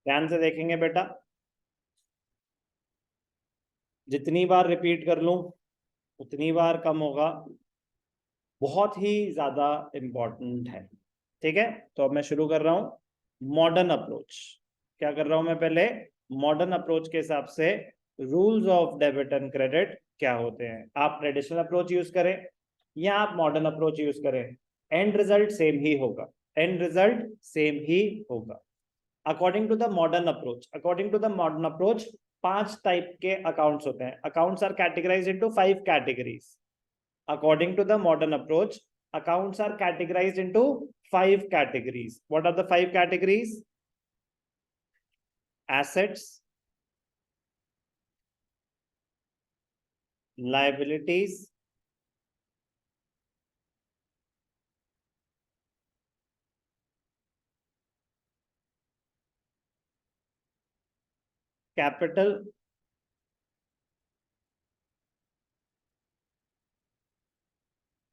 ध्यान से देखेंगे बेटा, जितनी बार रिपीट कर लूं उतनी बार कम होगा, बहुत ही ज्यादा इंपॉर्टेंट है। ठीक है, तो अब मैं शुरू कर रहा हूं मॉडर्न अप्रोच। क्या कर रहा हूं मैं पहले, मॉडर्न अप्रोच के हिसाब से rules of debit and credit क्या होते हैं। आप ट्रेडिशनल अप्रोच यूज करें या आप मॉडर्न अप्रोच यूज करें, एंड रिजल्ट सेम ही होगा, एंड रिजल्ट सेम ही होगा। According to the modern approach, according to the modern approach 5 type के अकाउंट्स होते हैं। Accounts are categorised into 5 categories. According to the modern approach, accounts are categorized into 5 categories. What are the 5 categories? Assets, liabilities, capital,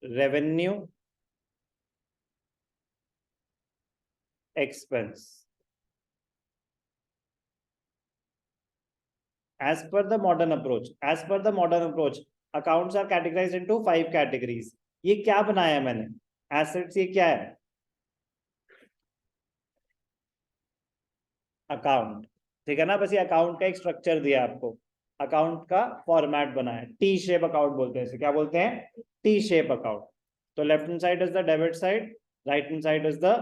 revenue, expense. As per the modern approach, as per the modern approach, accounts are categorized into 5 categories. ये क्या बनाया है मैंने, assets ये क्या है, account. ठीक है ना, बस ये अकाउंट का एक स्ट्रक्चर दिया आपको, अकाउंट का फॉर्मेट बना है, टी शेप अकाउंट बोलते हैं इसे। क्या बोलते हैं, टी शेप अकाउंट। तो left hand side is the debit side, right hand side is the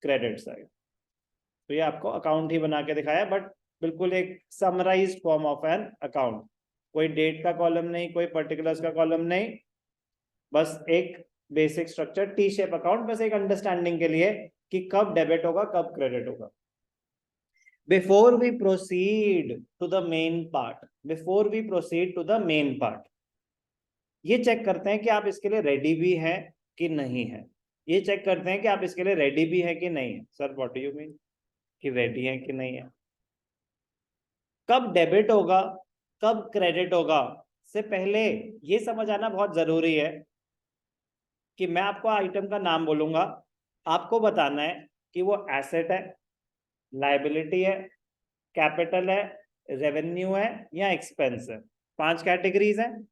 credit side. तो ये आपको अकाउंट ही बना के दिखाया, बट बिल्कुल एक summarised form of an account. कोई डेट का कॉलम नहीं, कोई पर्टिकुलर्स का कॉलम नहीं, बस एक basic structure T shape account, बस एक अंडरस्टैंडिंग के लिए कि कब डेबिट होगा कब क्रेडिट होगा। Before we proceed to the main part, before we proceed to the main part, ये चेक करते हैं कि आप इसके लिए रेडी भी हैं कि नहीं है। ये चेक करते हैं कि आप इसके लिए रेडी भी हैं कि नहीं है। Sir what do you mean कि रेडी हैं कि नहीं है। कब डेबिट होगा कब क्रेडिट होगा से पहले ये समझ आना बहुत जरूरी है कि मैं आपको आइटम का नाम बोलूंगा, आपको बताना है कि वो एसेट है, लायबिलिटी है, कैपिटल है, रेवेन्यू है या एक्सपेंस है। 5 कैटेगरीज हैं।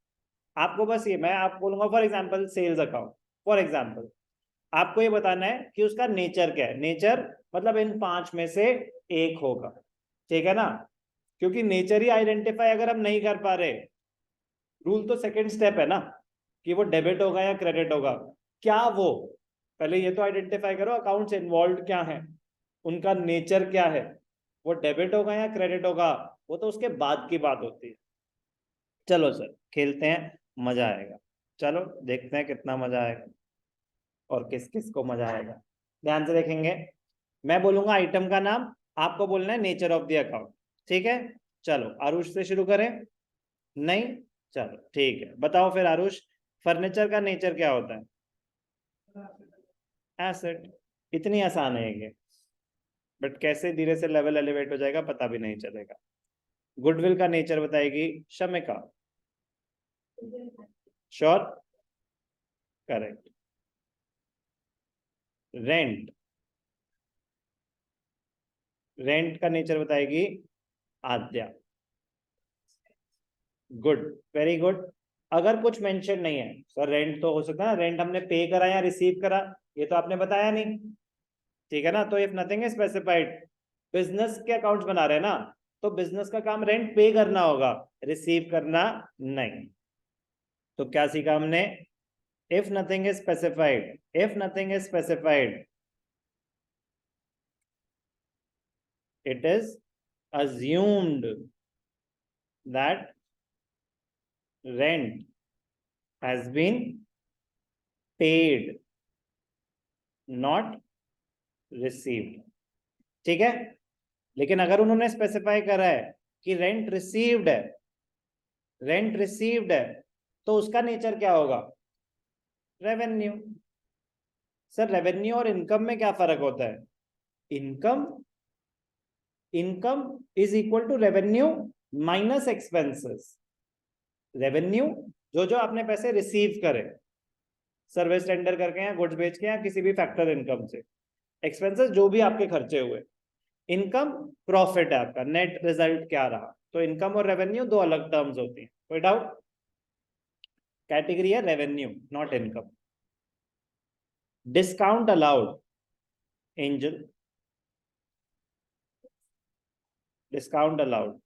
आपको बस ये, मैं आपको बोलूंगा for example sales account, for example आपको ये बताना है कि उसका नेचर क्या है। नेचर मतलब इन 5 में से एक होगा। ठीक है ना, क्योंकि नेचर ही आइडेंटिफाई अगर हम नहीं कर पा रहे, रूल तो सेकंड स्टेप है ना कि वो डेबिट होगा या क्रेडिट होगा, क्या वो पहले ये तो आइडेंटिफाई करो अकाउंट्स इन्वॉल्व क्या है, उनका नेचर क्या है, वो डेबिट होगा या क्रेडिट होगा, वो तो उसके बाद की बात होती है। चलो सर खेलते हैं, मजा आएगा। चलो देखते हैं कितना मजा आएगा और किस किस को मजा आएगा। ध्यान से देखेंगे, मैं बोलूंगा आइटम का नाम, आपको बोलना है नेचर ऑफ द अकाउंट। ठीक है, चलो आरुष से शुरू करें। नहीं, चलो ठीक है, बताओ फिर आरुष, फर्नीचर का नेचर क्या होता है, एसेट। इतनी आसान है ये, बट कैसे धीरे से लेवल एलिवेट हो जाएगा पता भी नहीं चलेगा। गुडविल का नेचर बताएगी Shamika. Sure, correct. Rent, rent का नेचर बताएगी आद्या। Good, very good. अगर कुछ मेंशन नहीं है सर, रेंट तो हो सकता है ना, रेंट हमने पे करा या रिसीव करा, ये तो आपने बताया नहीं। ठीक है ना, तो if nothing is specified, business के अकाउंट्स बना रहे हैं ना, तो बिजनेस का काम रेंट पे करना होगा, रिसीव करना नहीं। तो क्या सीखा हमने, if nothing is specified, if nothing is specified, it is assumed that rent has been paid, not received। ठीक है, लेकिन अगर उन्होंने स्पेसिफाई करा है कि रेंट रिसीव्ड है, रेंट रिसीव्ड है, तो उसका नेचर क्या होगा, रेवेन्यू। सर रेवेन्यू और इनकम में क्या फर्क होता है, income, income is equal to revenue minus expenses. Revenue जो जो आपने पैसे रिसीव करे, सर्विस टेंडर करके या गुड्स बेच के या किसी भी फैक्टर इनकम से, एक्सपेंसेस जो भी आपके खर्चे हुए, इनकम प्रॉफिट है आपका, नेट रिजल्ट क्या रहा। तो इनकम और रेवेन्यू दो अलग टर्म्स होती हैं, कोई डाउट? कैटेगरी है revenue, not income. Discount allowed, angel, discount allowed,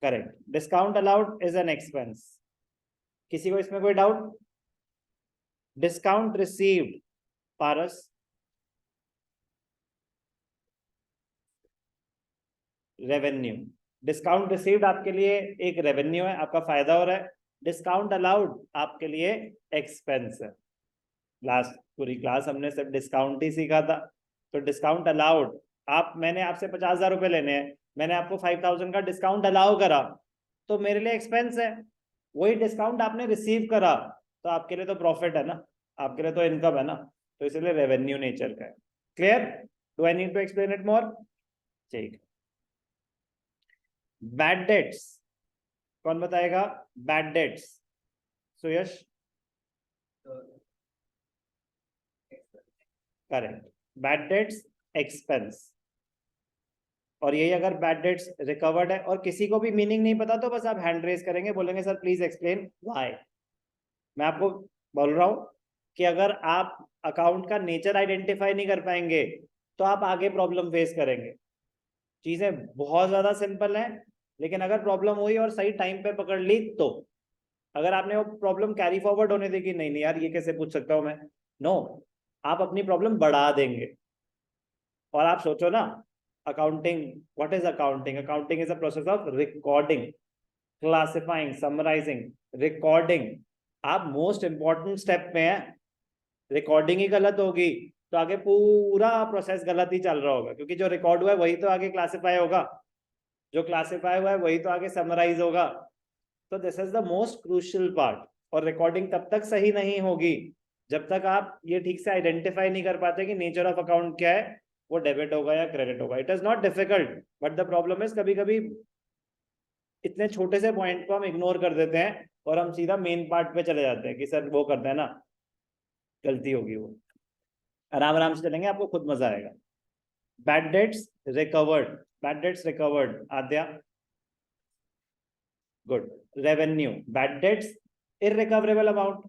correct. Discount allowed is an expense. किसी को इसमें कोई डाउट? डिस्काउंट रिसीव्ड, पारस, रेवेन्यू। डिस्काउंट रिसीव्ड आपके लिए एक रेवेन्यू है, आपका फायदा हो रहा है। डिस्काउंट अलाउड आपके लिए एक्सपेंस है। लास्ट पूरी क्लास हमने सिर्फ डिस्काउंट ही सीखा था। तो डिस्काउंट अलाउड, मैंने आपसे 50,000 रुपए लेने हैं, मैंने आपको 5,000 का डिस्काउंट अलाउ करा, तो मेरे लिए एक्सपेंस है। वही डिस्काउंट आपने रिसीव करा तो आपके लिए तो प्रॉफिट है ना, आपके लिए तो इनकम है ना, तो इसलिए रेवेन्यू नेचर का है। Clear? Do I need to explain it more? ठीक। बैड डेट्स, कौन बताएगा? Bad debts, Suyash. Correct, bad debts expense. और यही अगर बैड डेट्स रिकवर्ड है और किसी को भी मीनिंग नहीं पता तो बस आप हैंड रेज करेंगे, बोलेंगे सर प्लीज एक्सप्लेन व्हाई। मैं आपको बोल रहा हूं कि अगर आप अकाउंट का नेचर आइडेंटिफाई नहीं कर पाएंगे तो आप आगे प्रॉब्लम फेस करेंगे। चीजें बहुत ज्यादा सिंपल हैं, लेकिन अगर प्रॉब्लम हुई और सही टाइम पे पकड़ ली तो, अगर आपने वो प्रॉब्लम कैरी फॉरवर्ड होने दी कि नहीं नहीं यार ये कैसे पूछ सकता हूं मैं, नो, आप अपनी प्रॉब्लम बढ़ा देंगे। और आप सोचो ना, accounting, what is accounting? Accounting is a process of recording, classifying, summarising, recording. आप मोस्ट इंपॉर्टेंट स्टेप में है, रिकॉर्डिंग ही गलत होगी तो आगे पूरा प्रोसेस गलत ही चल रहा होगा, क्योंकि जो रिकॉर्ड हुआ है वही तो आगे क्लासिफाई होगा, जो क्लासिफाई हुआ है वही तो आगे समराइज होगा। तो this is the most crucial part. और रिकॉर्डिंग तब तक सही नहीं होगी जब तक आप ये ठीक से आइडेंटिफाई नहीं कर पाते कि नेचर ऑफ अकाउंट क्या है, वो डेबिट होगा या क्रेडिट होगा। It is not difficult, but the problem is कभी कभी इतने छोटे से पॉइंट को हम इग्नोर कर देते हैं और हम सीधा मेन पार्ट पे चले जाते हैं कि सर वो करते हैं ना, गलती होगी वो। आराम आराम से चलेंगे, आपको खुद मजा आएगा। Bad debts recovered, bad debts recovered, Aadya, good. Revenue, bad debts irrecoverable amount,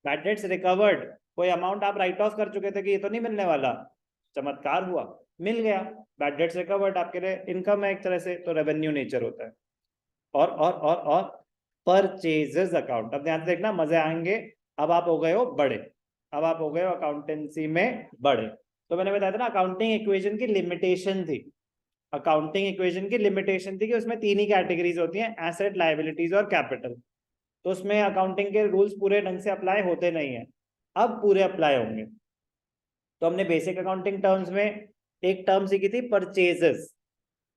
bad debts recovered, कोई अमाउंट आप राइट ऑफ कर चुके थे कि ये तो नहीं मिलने वाला, चमत्कार हुआ, मिल गया, बैड डेट्स रिकवर्ड, आपके लिए इनकम है एक तरह से, तो रेवेन्यू नेचर होता है। और परचेजेस अकाउंट, अब ध्यान से देखना, मजे आएंगे। अब आप हो गए हो बड़े, अब आप हो गए हो अकाउंटेंसी में बड़े। तो मैंने बताया था ना, अकाउंटिंग इक्वेशन की लिमिटेशन थी, अकाउंटिंग इक्वेशन की लिमिटेशन थी कि उसमें तीन ही कैटेगरीज होती हैं, एसेट, लायबिलिटीज और कैपिटल। तो उसमें अकाउंटिंग के रूल्स पूरे ढंग से अप्लाई होते नहीं है, अब पूरे अप्लाई होंगे। तो हमने बेसिक अकाउंटिंग टर्म्स में एक टर्म सीखी थी, परचेजेस।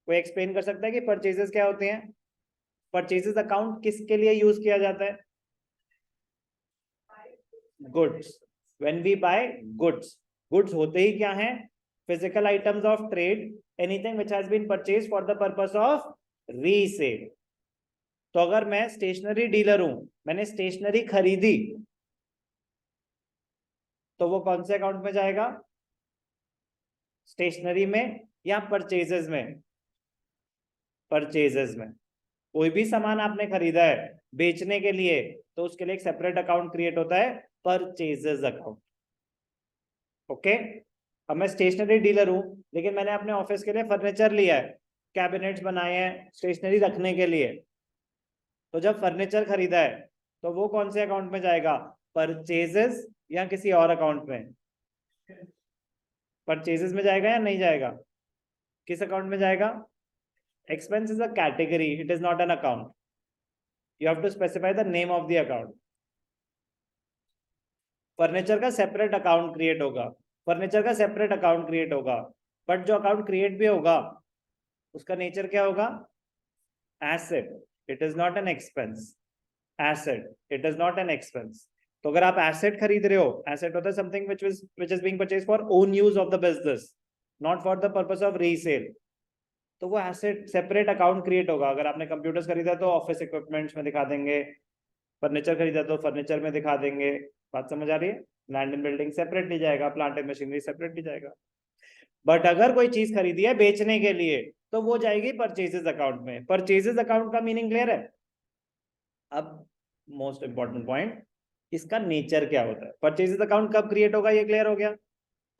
कोई एक्सप्लेन कर सकता है कि परचेजेस क्या होते हैं? परचेजेस अकाउंट किसके लिए यूज किया जाता है? Goods, when we buy goods. Goods होते ही क्या हैं? Physical items of trade, anything which has been purchased for the purpose of resale. तो अगर मैं स्टेशनरी डीलर हूं, मैंने स्टेशनरी खरीदी, तो वो कौन से अकाउंट में जाएगा? स्टेशनरी में या परचेजेस में? परचेजेस में। कोई भी सामान आपने खरीदा है बेचने के लिए, तो उसके लिए एक सेपरेट अकाउंट क्रिएट होता है, परचेजेस अकाउंट। ओके। अब मैं स्टेशनरी डीलर हूं, लेकिन मैंने अपने ऑफिस के लिए फर्नीचर लिया है, कैबिनेट्स बनाए हैं स्टेशनरी रखने के लिए। तो जब फर्नीचर खरीदा है तो वो कौन से अकाउंट में जाएगा? परचेजेस या किसी और अकाउंट में? परचेजेस में जाएगा या नहीं जाएगा? किस अकाउंट में जाएगा? Expense is a category, it is not an account, you have to specify the name of the account. Furniture का सेपरेट अकाउंट क्रिएट होगा, फर्नीचर का सेपरेट अकाउंट क्रिएट होगा, बट जो अकाउंट क्रिएट भी होगा उसका नेचर क्या होगा? Asset, it is not an expense. Asset, it is not an expense. तो अगर आप एसेट खरीद रहे हो, एसेट होता है something which is being purchased for own use of the business, not for the purpose of resale, तो वो एसेट सेपरेट अकाउंट क्रिएट होगा। अगर आपने कंप्यूटर्स खरीदा तो ऑफिस इक्विपमेंट्स में दिखा देंगे, फर्नीचर खरीदा तो फर्नीचर में दिखा देंगे। बात समझ आ रही है? लैंड एंड बिल्डिंग सेपरेट नहीं जाएगा, प्लांट एंड मशीनरी सेपरेट नहीं जाएगा। बट अगर कोई चीज खरीदी है बेचने के लिए तो वो जाएगी परचेजेस अकाउंट में। परचेजेस अकाउंट का मीनिंग क्लियर है? अब मोस्ट इंपॉर्टेंट पॉइंट, इसका नेचर क्या होता है। परचेजेस अकाउंट कब क्रिएट होगा ये क्लियर हो गया।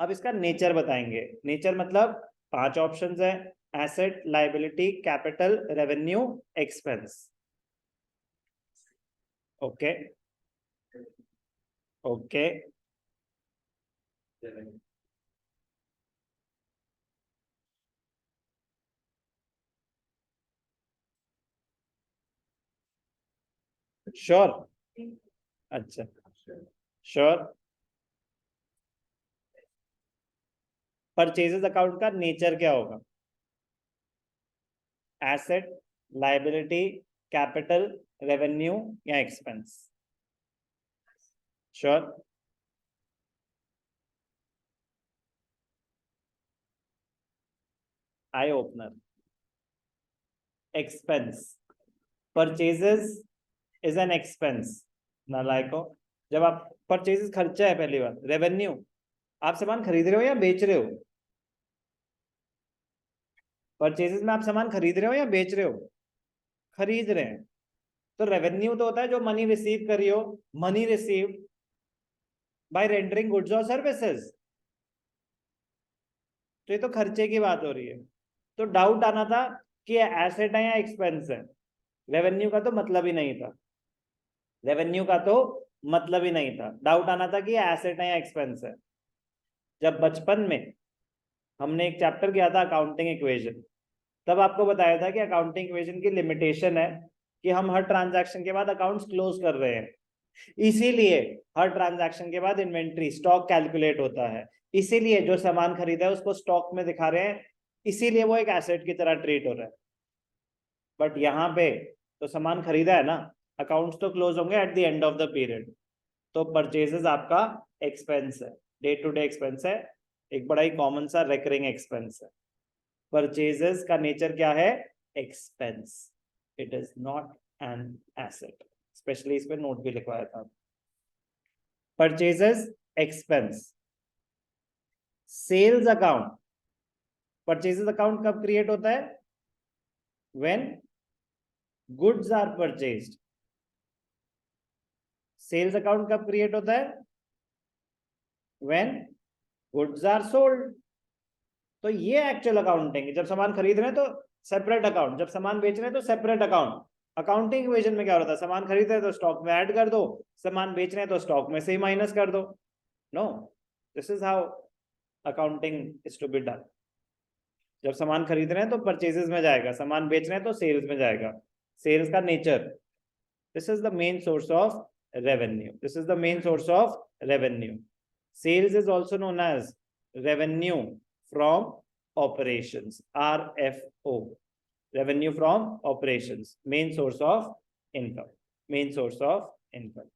अब इसका नेचर बताएंगे। नेचर मतलब 5 ऑप्शंस है, asset, liability, capital, revenue, expense. Okay okay sure. अच्छा श्योर। परचेजेस अकाउंट का नेचर क्या होगा? एसेट, लायबिलिटी, कैपिटल, रेवेन्यू या expense? Sure. Eye opener, expense. Purchases is an expense. नालायको, जब आप परचेजेस खर्चा है पहली बार। रेवेन्यू, आप सामान खरीद रहे हो या बेच रहे हो? परचेजेस में आप सामान खरीद रहे हो या बेच रहे हो? खरीद रहे हैं। तो रेवेन्यू तो होता है जो मनी रिसीव करी हो, money received by rendering goods और सर्विसेज। तो ये तो खर्चे की बात हो रही है। तो डाउट आना था कि एसेट है या एक्सपेंस है। रेवेन्यू का तो मतलब ही नहीं था। रेवेन्यू का तो मतलब ही नहीं था। डाउट आना था कि एसेट है या एक्सपेंस है। जब बचपन में हमने एक चैप्टर किया था अकाउंटिंग इक्वेशन, तब आपको बताया था कि अकाउंटिंग इक्वेशन की लिमिटेशन है कि हम हर ट्रांजैक्शन के बाद अकाउंट्स क्लोज कर रहे हैं। इसीलिए हर ट्रांजैक्शन के बाद इन्वेंट्री स्टॉक कैलकुलेट होता है। इसीलिए जो सामान खरीदा है उसको स्टॉक में दिखा रहे हैं, इसीलिए वो एक एसेट की तरह ट्रीट हो रहा है। बट यहाँ पे तो सामान खरीदा है ना, अकाउंट्स तो क्लोज होंगे at the end of the period. तो परचेजेस आपका एक्सपेंस है, डे टू डे एक्सपेंस है, एक बड़ा ही कॉमन सा रेकरिंग एक्सपेंस है। परचेजेस का नेचर क्या है? Expense. It is not an asset. Specially इस पे नोट भी लिखवाया था। Purchases expense. Sales account, purchases account कब क्रिएट होता है? When goods are purchased. Sales account कब क्रिएट होता है? When goods are sold. तो ये एक्चुअल अकाउंटिंग है। जब सामान खरीद रहे हैं तो सेपरेट अकाउंट, जब सामान बेच रहे हैं तो सेपरेट अकाउंट। अकाउंटिंग इक्वेशन में क्या होता है? सामान खरीद रहे हैं तो स्टॉक में ऐड कर दो, सामान बेच रहे हैं तो स्टॉक में से ही माइनस कर दो। No, this is how accounting is to be done. जब सामान खरीद रहे हैं तो परचेजेस में जाएगा, सामान बेच रहे हैं तो सेल्स में जाएगा। सेल्स का nature, this is the main source of revenue. This is the main source of revenue. Sales is also known as revenue from operations, RFO, revenue from operations, main source of income, main source of income.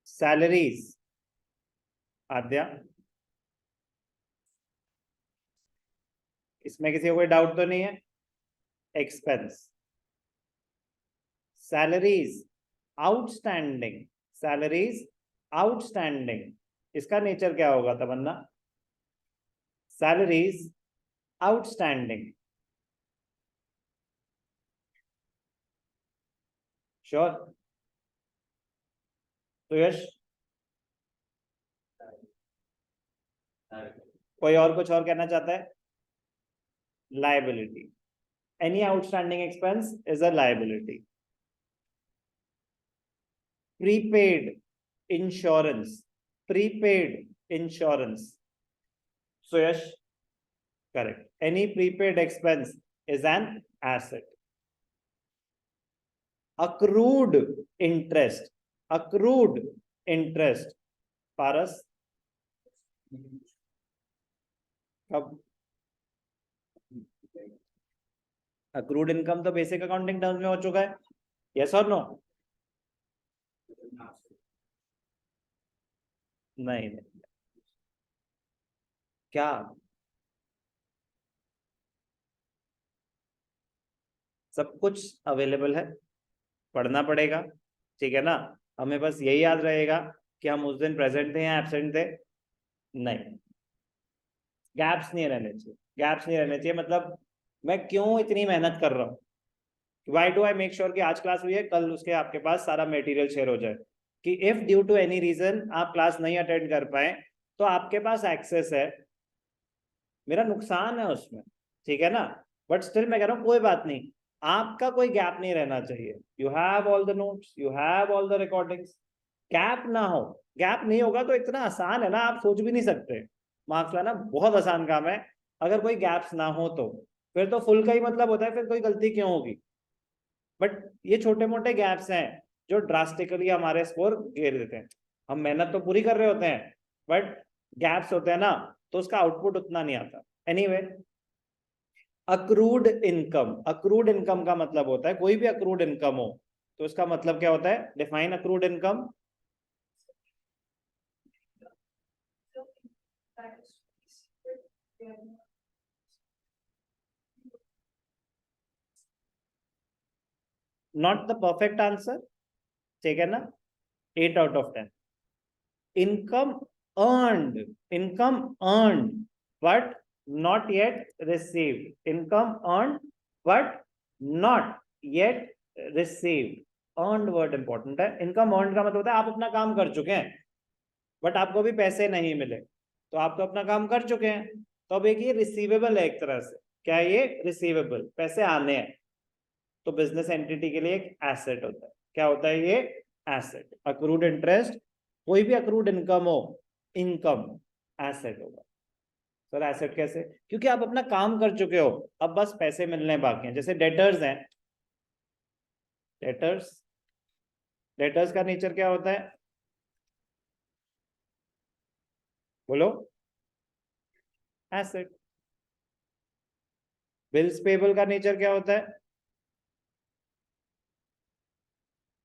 Salaries, आद्या, इसमें किसी को कोई doubt तो नहीं है? Expense. Salaries outstanding, salaries outstanding, इसका nature क्या होगा तमन्ना? Salaries outstanding. श्योर? तो यश, कोई और कुछ और कहना चाहता है? Liability, any outstanding expense is a liability. Prepaid insurance, prepaid insurance. So yes, correct. Any prepaid expense is an asset. Accrued interest, accrued interest, पारस कब? accrued income तो बेसिक अकाउंटिंग टर्म्स में हो चुका है। यस और नो? नहीं नहीं, क्या? सब कुछ अवेलेबल है, पढ़ना पड़ेगा, ठीक है ना। हमें बस यही याद रहेगा कि हम उस दिन प्रेजेंट थे या एब्सेंट थे। नहीं, गैप्स नहीं रहने चाहिए, गैप्स नहीं रहने चाहिए। मतलब मैं क्यों इतनी मेहनत कर रहा हूँ, why do I make sure कि आज क्लास हुई है, कल उसके आपके पास सारा मटेरियल शेयर हो जाए, कि if due to any reason आप क्लास नहीं अटेंड कर पाए तो आपके पास एक्सेस है, मेरा नुकसान है उसमें, ठीक है ना। बट स्टिल मैं कह रहा हूँ कोई बात नहीं, आपका कोई गैप नहीं रहना चाहिए। You have all the notes, you have all the recordings, gap ना हो। गैप नहीं होगा तो इतना आसान है ना, आप सोच भी नहीं सकते। मार्क्स लाना बहुत आसान काम है, अगर कोई गैप्स ना हो तो फिर तो फुल का ही मतलब होता है, फिर कोई गलती क्यों होगी। बट ये छोटे मोटे गैप्स हैं जो ड्रास्टिकली हमारे स्कोर गिर देते हैं। हम मेहनत तो पूरी कर रहे होते हैं, बट गैप्स होते हैं ना, तो उसका आउटपुट उतना नहीं आता। Anyway, accrued income, accrued income का मतलब होता है कोई भी अक्रूड इनकम हो तो उसका मतलब क्या होता है, define accrued income. Not the perfect answer, ठीक है ना, 8 out of 10। Income earned, income earned but not yet received, income earned but not yet received. Earned word important है। इनकम अर्नड का मतलब होता है आप अपना काम कर चुके हैं बट आपको भी पैसे नहीं मिले, तो आप तो अपना काम कर चुके हैं, तो अब एक ये रिसीवेबल है एक तरह से। क्या है ये, रिसीवेबल, पैसे आने हैं। तो बिजनेस एंटिटी के लिए एक एसेट होता है। क्या होता है ये, एसेट। अक्रूड इंटरेस्ट, कोई भी अक्रूड इनकम हो, इनकम एसेट होगा। सर एसेट कैसे, क्योंकि आप अपना काम कर चुके हो, अब बस पैसे मिलने बाकी हैं। जैसे डेटर्स हैं, डेटर्स, डेटर्स का नेचर क्या होता है, बोलो, एसेट। बिल्स पेबल का नेचर क्या होता है,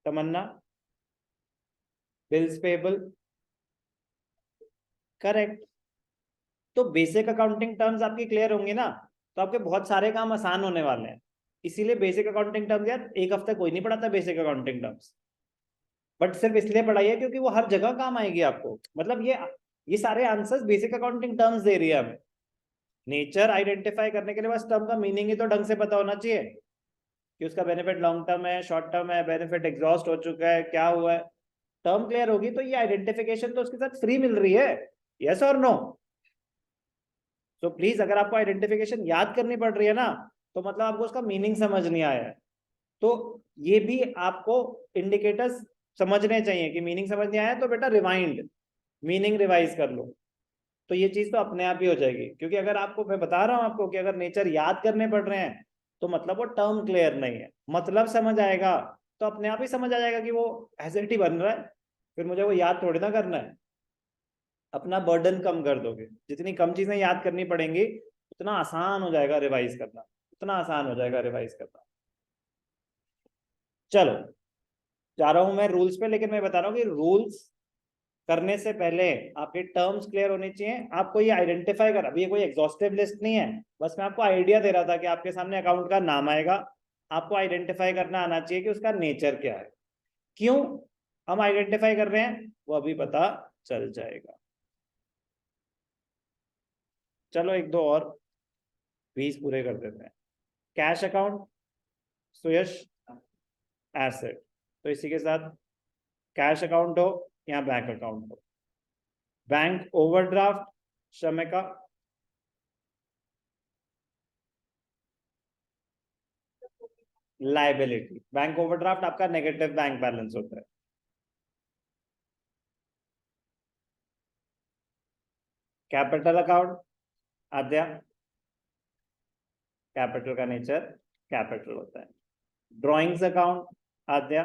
तमन्ना, बिल्स पेबल, करेक्ट। तो बेसिक अकाउंटिंग टर्म्स आपकी क्लियर होंगी ना, तो आपके बहुत सारे काम आसान होने वाले हैं। इसीलिए बेसिक अकाउंटिंग टर्म्स, यार एक हफ्ता कोई नहीं पढ़ाता बेसिक अकाउंटिंग टर्म्स, बट सिर्फ इसलिए पढ़ाइए क्योंकि वो हर जगह काम आएगी आपको। मतलब ये सारे आंसर्स बेसिक अकाउंटिंग टर्म्स दे रही है हमें। नेचर आइडेंटिफाई करने के लिए बस टर्म का मीनिंग ही तो ढंग से पता होना चाहिए, कि उसका बेनिफिट लॉन्ग टर्म है, शॉर्ट टर्म है, बेनिफिट एग्जॉस्ट हो चुका है, क्या हुआ है। टर्म क्लियर होगी तो ये आइडेंटिफिकेशन तो उसके साथ फ्री मिल रही है। यस और नो। तो प्लीज, अगर आपको आइडेंटिफिकेशन याद करनी पड़ रही है ना, तो मतलब आपको उसका मीनिंग समझ नहीं आया है। तो ये भी आपको इंडिकेटर्स समझने चाहिए कि मीनिंग समझ नहीं आया तो बेटा रिवाइंड, मीनिंग रिवाइज कर लो। तो ये चीज तो अपने आप ही हो जाएगी, क्योंकि अगर आपको, मैं बता रहा हूं आपको कि अगर नेचर याद करने पड़ रहे हैं तो मतलब वो टर्म क्लियर नहीं है। मतलब समझ आएगा तो अपने आप ही समझ आ जाएगा कि वो एसेट ही बन रहा है, फिर मुझे वो याद थोड़ी ना करना है। अपना बर्डन कम कर दोगे, जितनी कम चीजें याद करनी पड़ेंगी उतना आसान हो जाएगा रिवाइज करना, उतना आसान हो जाएगा रिवाइज करना। चलो, जा रहा हूं मैं रूल्स पे, लेकिन मैं बता रहा हूँ कि रूल्स करने से पहले आपके टर्म्स क्लियर होने चाहिए। आपको ये आइडेंटिफाई कर, अभी ये कोई एग्जॉस्टिव लिस्ट नहीं है, बस मैं आपको आइडिया दे रहा था कि आपके सामने अकाउंट का नाम आएगा, आपको आइडेंटिफाई करना आना चाहिए कि उसका नेचर क्या है। क्यों हम आइडेंटिफाई कर रहे हैं वो अभी पता चल जाएगा। चलो एक दो और 20 पूरे कर देते हैं। Cash account, Suyash, asset. तो इसी के साथ कैश अकाउंट हो या बैंक अकाउंट हो। Bank overdraft, Shamika, liability. Bank overdraft आपका नेगेटिव बैंक बैलेंस होता है। कैपिटल अकाउंट, आद्या, कैपिटल का नेचर कैपिटल होता है। ड्राइंग्स अकाउंट, आद्या,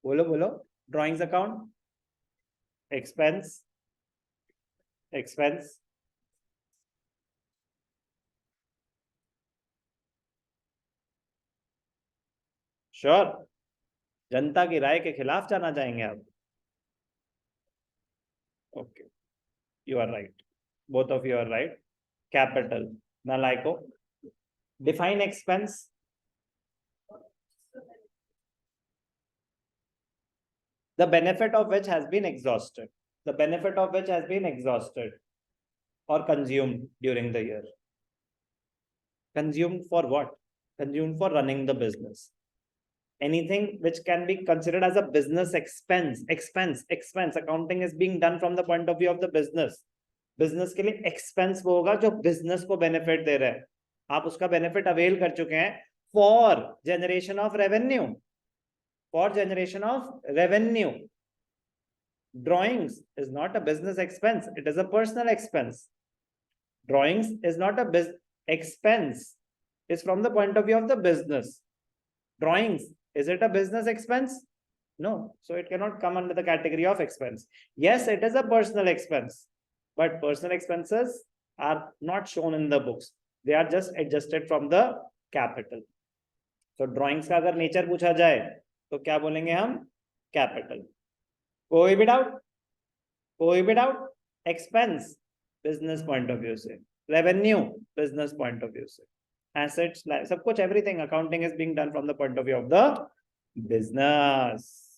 बोलो बोलो। Drawings account, expense, expense, sure, जनता की राय के खिलाफ जाना चाहेंगे आप। Okay, you are right, both of you are right. Capital, नालायको, Define expense. The benefit of which has been exhausted. The benefit of which has been exhausted or consumed during the year. Consumed for what? Consumed for running the business. Anything which can be considered as a business expense. Accounting is being done from the point of view of the business. Business के लिए expense वो होगा जो business को benefit दे रहा है. आप उसका बेनिफिट अवेल कर चुके हैं for generation of revenue. For generation of revenue. Drawings is not a business expense. It is a personal expense. Drawings is not a business expense. It's from the point of view of the business. Drawings, is it a business expense? No. So it cannot come under the category of expense. Yes, it is a personal expense. But personal expenses are not shown in the books. They are just adjusted from the capital. So drawings का अगर nature पूछा जाए तो क्या बोलेंगे हम? Capital. कोई भी डाउट? कोई भी doubt? Expense business point of view से, revenue business point of view से, एसेट्स सब कुछ everything accounting is being done from the point of view of the business.